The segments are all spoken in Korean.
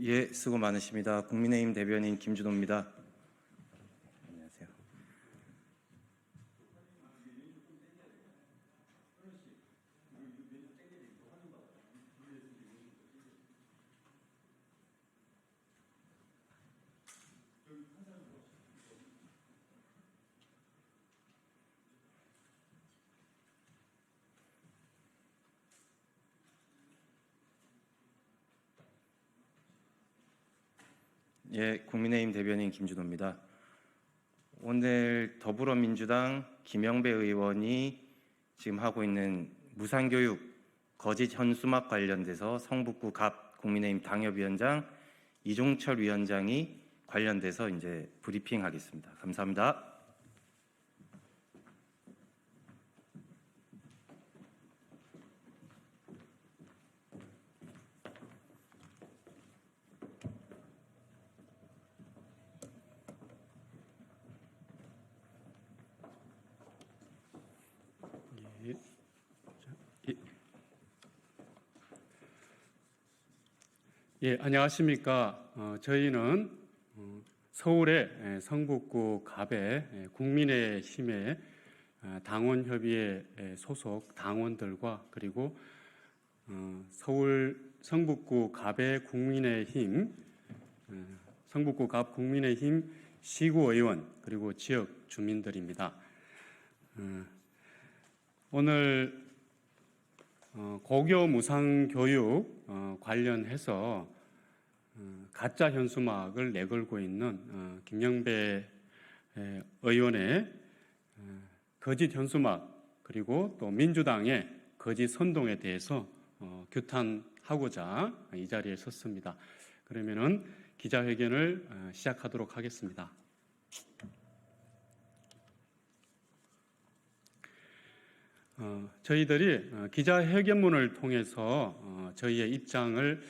예, 수고 많으십니다. 국민의힘 대변인 김준호입니다. 안녕하세요. 예, 국민의힘 대변인 김준호입니다. 오늘 더불어민주당 김영배 의원이 지금 하고 있는 무상교육 거짓 현수막 관련돼서 성북구 갑 국민의힘 당협위원장 이종철 위원장이 관련돼서 이제 브리핑하겠습니다. 감사합니다. 예, 안녕하십니까. 저희는 서울의 성북구 갑의 국민의힘의 당원협의회 소속 당원들과 그리고 서울 성북구 갑의 국민의힘 성북구 갑 국민의힘 시구의원 그리고 지역 주민들입니다. 오늘 고교 무상교육 관련해서 가짜 현수막을 내걸고 있는 김영배 의원의 거짓 현수막 그리고 또 민주당의 거짓 선동에 대해서 규탄하고자 이 자리에 섰습니다. 그러면은 기자회견을 시작하도록 하겠습니다. 저희들이 기자회견문을 통해서 저희의 입장을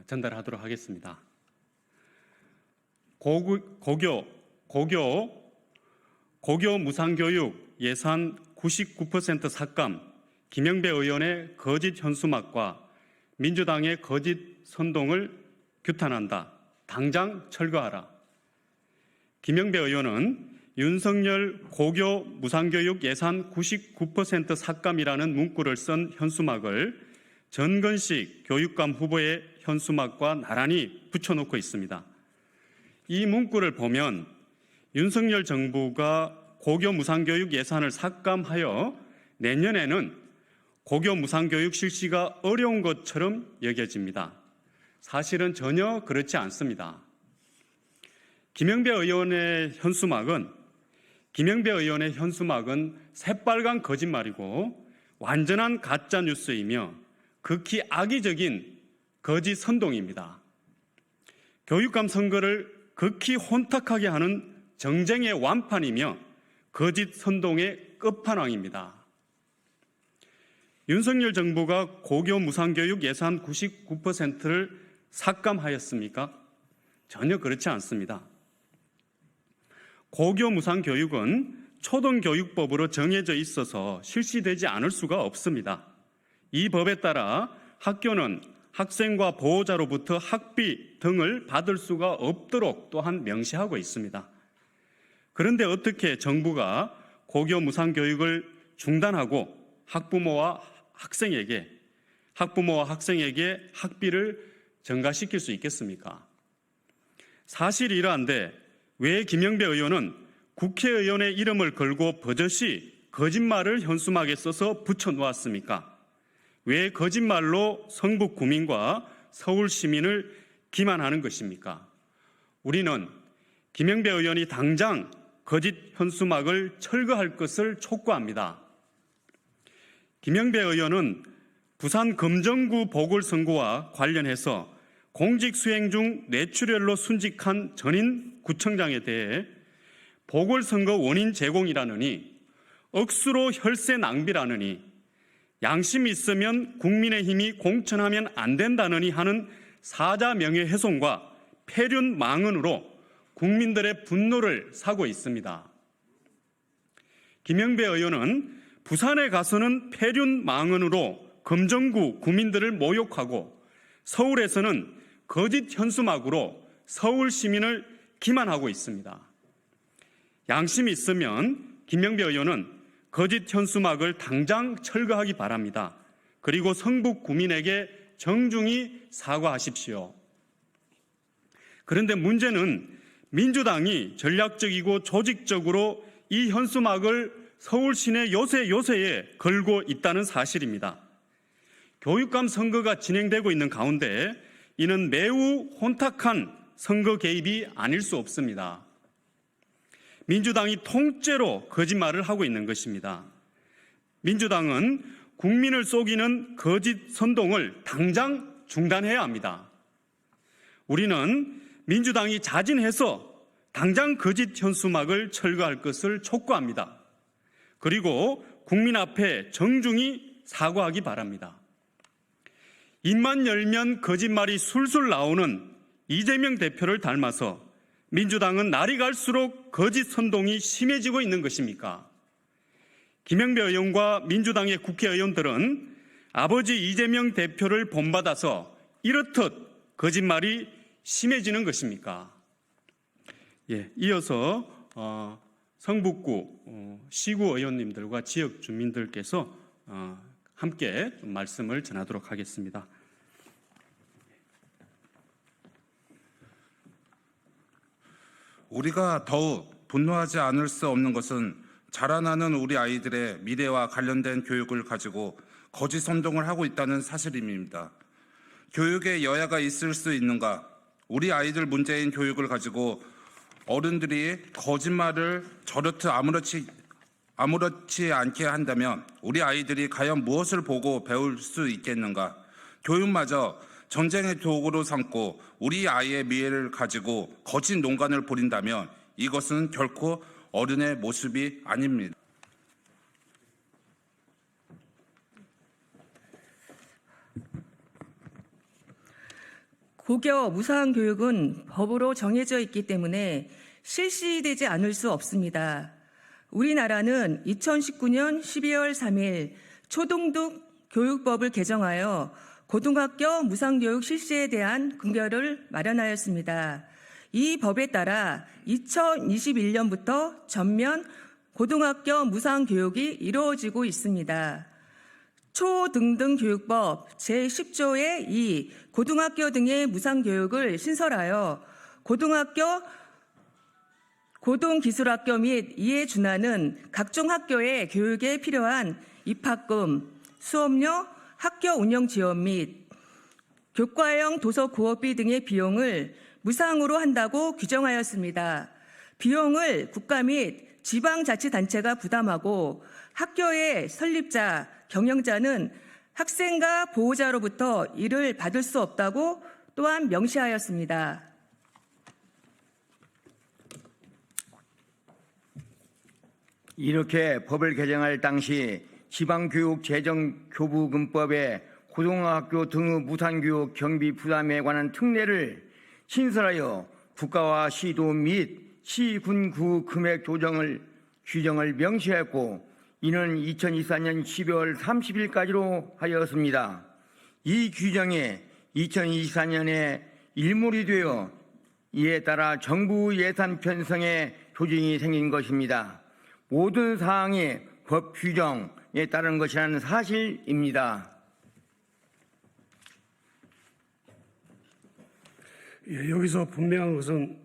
전달하도록 하겠습니다. 고교 무상교육 예산 99% 삭감, 김영배 의원의 거짓 현수막과 민주당의 거짓 선동을 규탄한다. 당장 철거하라. 김영배 의원은 윤석열 고교 무상교육 예산 99% 삭감이라는 문구를 쓴 현수막을 전건식 교육감 후보의 현수막과 나란히 붙여놓고 있습니다. 이 문구를 보면 윤석열 정부가 고교 무상교육 예산을 삭감하여 내년에는 고교 무상교육 실시가 어려운 것처럼 여겨집니다. 사실은 전혀 그렇지 않습니다. 김영배 의원의 현수막은 새빨간 거짓말이고 완전한 가짜 뉴스이며 극히 악의적인 거짓 선동입니다. 교육감 선거를 극히 혼탁하게 하는 정쟁의 완판이며 거짓 선동의 끝판왕입니다. 윤석열 정부가 고교 무상교육 예산 99%를 삭감하였습니까? 전혀 그렇지 않습니다. 고교 무상교육은 초등교육법으로 정해져 있어서 실시되지 않을 수가 없습니다. 이 법에 따라 학교는 학생과 보호자로부터 학비 등을 받을 수가 없도록 또한 명시하고 있습니다. 그런데 어떻게 정부가 고교 무상교육을 중단하고 학부모와 학생에게 학비를 전가시킬 수 있겠습니까? 사실이 이러한데 왜 김영배 의원은 국회의원의 이름을 걸고 버젓이 거짓말을 현수막에 써서 붙여놓았습니까? 왜 거짓말로 성북 구민과 서울 시민을 기만하는 것입니까? 우리는 김영배 의원이 당장 거짓 현수막을 철거할 것을 촉구합니다. 김영배 의원은 부산 금정구 보궐선거와 관련해서 공직 수행 중 뇌출혈로 순직한 전임 구청장에 대해 보궐선거 원인 제공이라느니 억수로 혈세 낭비라느니 양심이 있으면 국민의힘이 공천하면 안 된다느니 하는 사자 명예훼손과 폐륜 망언으로 국민들의 분노를 사고 있습니다. 김영배 의원은 부산에 가서는 폐륜 망언으로 금정구 구민들을 모욕하고 서울에서는 거짓 현수막으로 서울 시민을 기만하고 있습니다. 양심이 있으면 김명배 의원은 거짓 현수막을 당장 철거하기 바랍니다. 그리고 성북 구민에게 정중히 사과하십시오. 그런데 문제는 민주당이 전략적이고 조직적으로 이 현수막을 서울 시내 요새에 걸고 있다는 사실입니다. 교육감 선거가 진행되고 있는 가운데 이는 매우 혼탁한 선거 개입이 아닐 수 없습니다. 민주당이 통째로 거짓말을 하고 있는 것입니다. 민주당은 국민을 속이는 거짓 선동을 당장 중단해야 합니다. 우리는 민주당이 자진해서 당장 거짓 현수막을 철거할 것을 촉구합니다. 그리고 국민 앞에 정중히 사과하기 바랍니다. 입만 열면 거짓말이 술술 나오는 이재명 대표를 닮아서 민주당은 날이 갈수록 거짓 선동이 심해지고 있는 것입니까? 김영배 의원과 민주당의 국회의원들은 아버지 이재명 대표를 본받아서 이렇듯 거짓말이 심해지는 것입니까? 이어서 성북구 시구 의원님들과 지역 주민들께서 함께 좀 말씀을 전하도록 하겠습니다. 우리가 더욱 분노하지 않을 수 없는 것은 자라나는 우리 아이들의 미래와 관련된 교육을 가지고 거짓 선동을 하고 있다는 사실입니다. 교육에 여야가 있을 수 있는가? 우리 아이들 문제인 교육을 가지고 어른들이 거짓말을 저렇듯 아무렇지 않게 한다면 우리 아이들이 과연 무엇을 보고 배울 수 있겠는가? 교육마저 전쟁의 도구로 삼고 우리 아이의 미래를 가지고 거짓 농간을 벌인다면 이것은 결코 어른의 모습이 아닙니다. 고교 무상 교육은 법으로 정해져 있기 때문에 실시되지 않을 수 없습니다. 우리나라는 2019년 12월 3일 초등등 교육법을 개정하여 고등학교 무상교육 실시에 대한 근거를 마련하였습니다. 이 법에 따라 2021년부터 전면 고등학교 무상교육이 이루어지고 있습니다. 초등등 교육법 제10조의 2 고등학교 등의 무상교육을 신설하여 고등기술학교 및 이에 준하는 각종 학교의 교육에 필요한 입학금, 수업료, 학교 운영 지원 및 교과형 도서 구업비 등의 비용을 무상으로 한다고 규정하였습니다. 비용을 국가 및 지방자치단체가 부담하고 학교의 설립자, 경영자는 학생과 보호자로부터 이를 받을 수 없다고 또한 명시하였습니다. 이렇게 법을 개정할 당시 지방교육재정교부금법에 고등학교 등의 무상교육 경비 부담에 관한 특례를 신설하여 국가와 시도 및 시군구 금액 규정을 명시했고 이는 2024년 12월 30일까지로 하였습니다. 이 규정이 2024년에 일몰이 되어 이에 따라 정부 예산 편성에 조정이 생긴 것입니다. 모든 사항이 법 규정에 따른 것이라는 사실입니다. 여기서 분명한 것은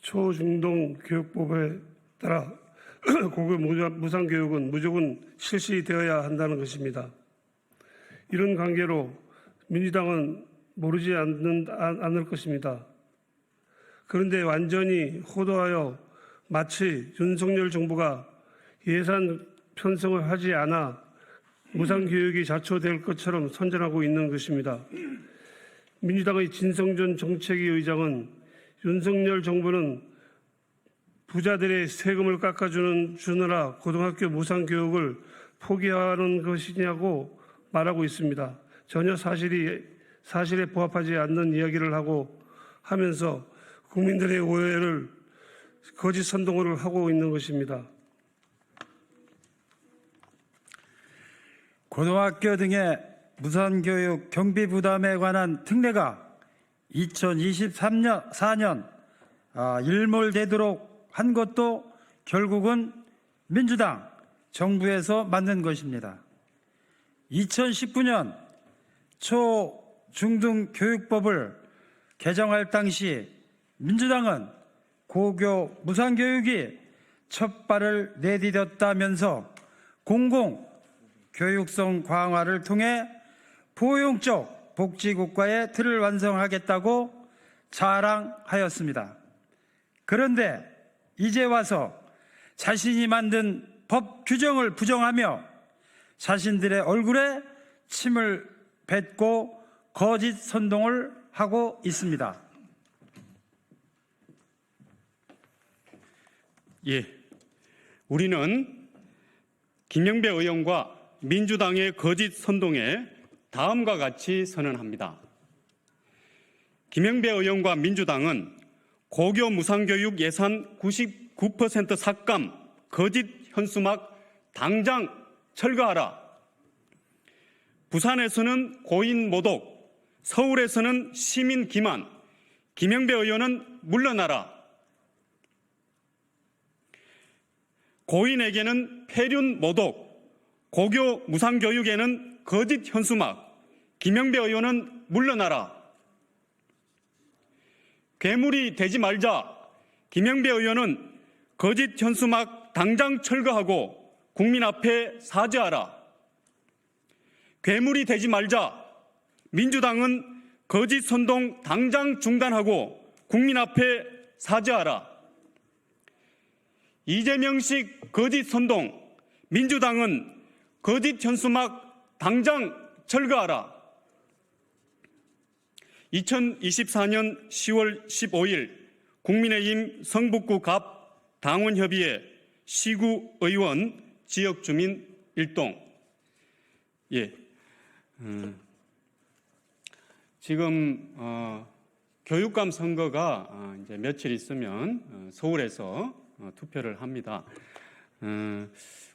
초중등 교육법에 따라 고교 무상교육은 무조건 실시되어야 한다는 것입니다. 이런 관계로 민주당은 모르지 않을 것입니다. 그런데 완전히 호도하여 마치 윤석열 정부가 예산 편성을 하지 않아 무상교육이 자초될 것처럼 선전하고 있는 것입니다. 민주당의 진성준 정책위 의장은 윤석열 정부는 부자들의 세금을 깎아주느라 고등학교 무상교육을 포기하는 것이냐고 말하고 있습니다. 전혀 사실에 부합하지 않는 이야기를 하면서 국민들의 오해를 거짓 선동을 하고 있는 것입니다. 고등학교 등의 무상교육 경비 부담에 관한 특례가 2024년 일몰되도록 한 것도 결국은 민주당 정부에서 만든 것입니다. 2019년 초중등교육법을 개정할 당시 민주당은 고교 무상교육이 첫 발을 내디뎠다면서 공공교육성 강화를 통해 포용적 복지국가의 틀을 완성하겠다고 자랑하였습니다. 그런데 이제 와서 자신이 만든 법 규정을 부정하며 자신들의 얼굴에 침을 뱉고 거짓 선동을 하고 있습니다. 예, 우리는 김영배 의원과 민주당의 거짓 선동에 다음과 같이 선언합니다. 김영배 의원과 민주당은 고교 무상교육 예산 99% 삭감, 거짓 현수막 당장 철거하라. 부산에서는 고인 모독, 서울에서는 시민 기만, 김영배 의원은 물러나라. 고인에게는 폐륜 모독, 고교 무상교육에는 거짓 현수막, 김영배 의원은 물러나라. 괴물이 되지 말자, 김영배 의원은 거짓 현수막 당장 철거하고 국민 앞에 사죄하라. 괴물이 되지 말자, 민주당은 거짓 선동 당장 중단하고 국민 앞에 사죄하라. 이재명식 거짓 선동, 민주당은 거짓 현수막 당장 철거하라. 2024년 10월 15일 국민의힘 성북구 갑 당원협의회 시구 의원 지역주민 일동. 예, 지금 교육감 선거가 이제 며칠 있으면 서울에서 투표를 합니다.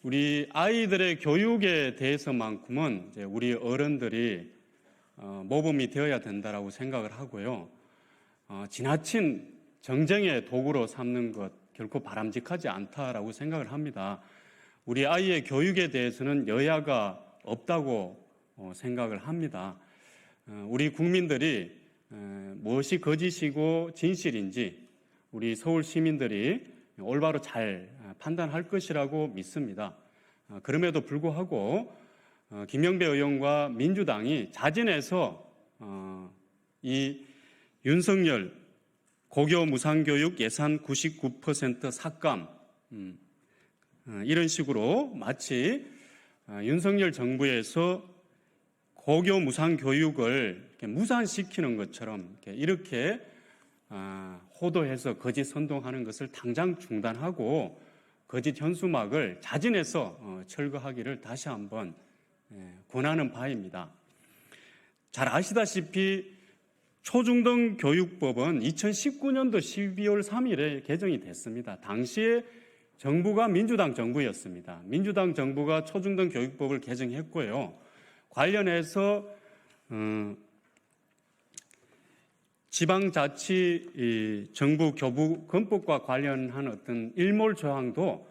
우리 아이들의 교육에 대해서만큼은 이제 우리 어른들이 모범이 되어야 된다라고 생각을 하고요. 지나친 정쟁의 도구로 삼는 것 결코 바람직하지 않다라고 생각을 합니다. 우리 아이의 교육에 대해서는 여야가 없다고 생각을 합니다. 우리 국민들이 무엇이 거짓이고 진실인지 우리 서울 시민들이 올바로 잘 판단할 것이라고 믿습니다. 그럼에도 불구하고 김영배 의원과 민주당이 자진해서 이 윤석열 고교 무상교육 예산 99% 삭감 이런 식으로 마치 윤석열 정부에서 고교 무상교육을 무산시키는 것처럼 이렇게 호도해서 거짓 선동하는 것을 당장 중단하고 거짓 현수막을 자진해서 철거하기를 다시 한번 권하는 바입니다. 잘 아시다시피 초중등 교육법은 2019년도 12월 3일에 개정이 됐습니다. 당시에 정부가 민주당 정부였습니다. 민주당 정부가 초중등 교육법을 개정했고요. 관련해서 지방자치 정부 교부 건법과 관련한 어떤 일몰 조항도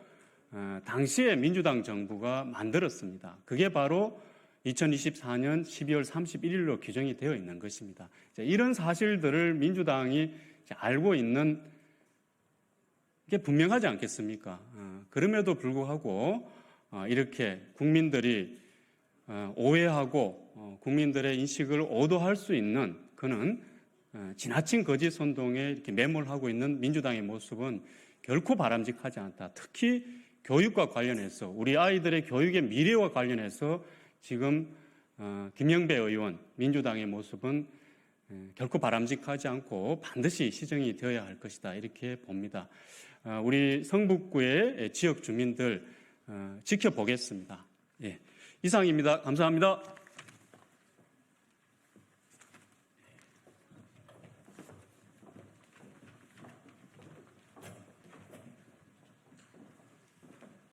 당시에 민주당 정부가 만들었습니다. 그게 바로 2024년 12월 31일로 규정이 되어 있는 것입니다. 이런 사실들을 민주당이 알고 있는 게 분명하지 않겠습니까? 그럼에도 불구하고 이렇게 국민들이 오해하고 국민들의 인식을 오도할 수 있는 그는 지나친 거짓 선동에 이렇게 매몰하고 있는 민주당의 모습은 결코 바람직하지 않다. 특히 교육과 관련해서 우리 아이들의 교육의 미래와 관련해서 지금 김영배 의원 민주당의 모습은 결코 바람직하지 않고 반드시 시정이 되어야 할 것이다 이렇게 봅니다. 우리 성북구의 지역 주민들 지켜보겠습니다. 예, 이상입니다. 감사합니다.